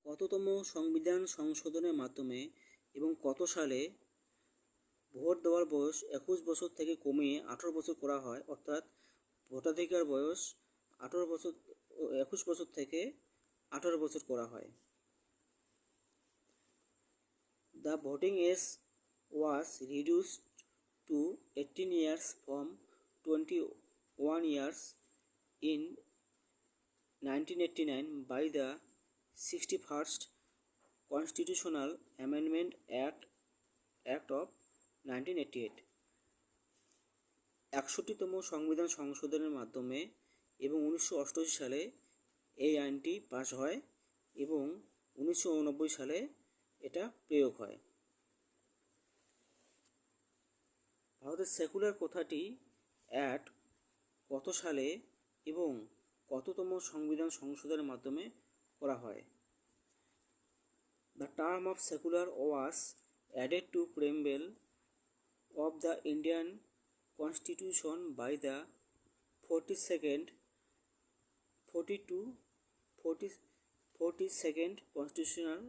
কততম সংবিধান সংশোধনের মাধ্যমে এবং কত সালে ভোট দেওয়ার বয়স 21 বছর থেকে কমিয়ে 18 বছর করা হয়, অর্থাৎ ভোটাধিকার বয়স 18 বছর 21 বছর থেকে 18 বছর করা হয়। The voting age was reduced to 18 years from 21 years in 1989 by the 61st Constitutional Amendment Act of 1988। 61তম সংবিধান সংশোধনের মাধ্যমে এবং 1988 সালে এই আইনটি পাশ হয় এবং 1989 সালে এটা প্রয়োগ হয়। ভারতের সেকুলার কথাটি অ্যাক্ট কত সালে এবং কততম সংবিধান সংশোধনের মাধ্যমে করা হয়? The term of secular was added to preamble of the Indian Constitution by the 42nd Constitutional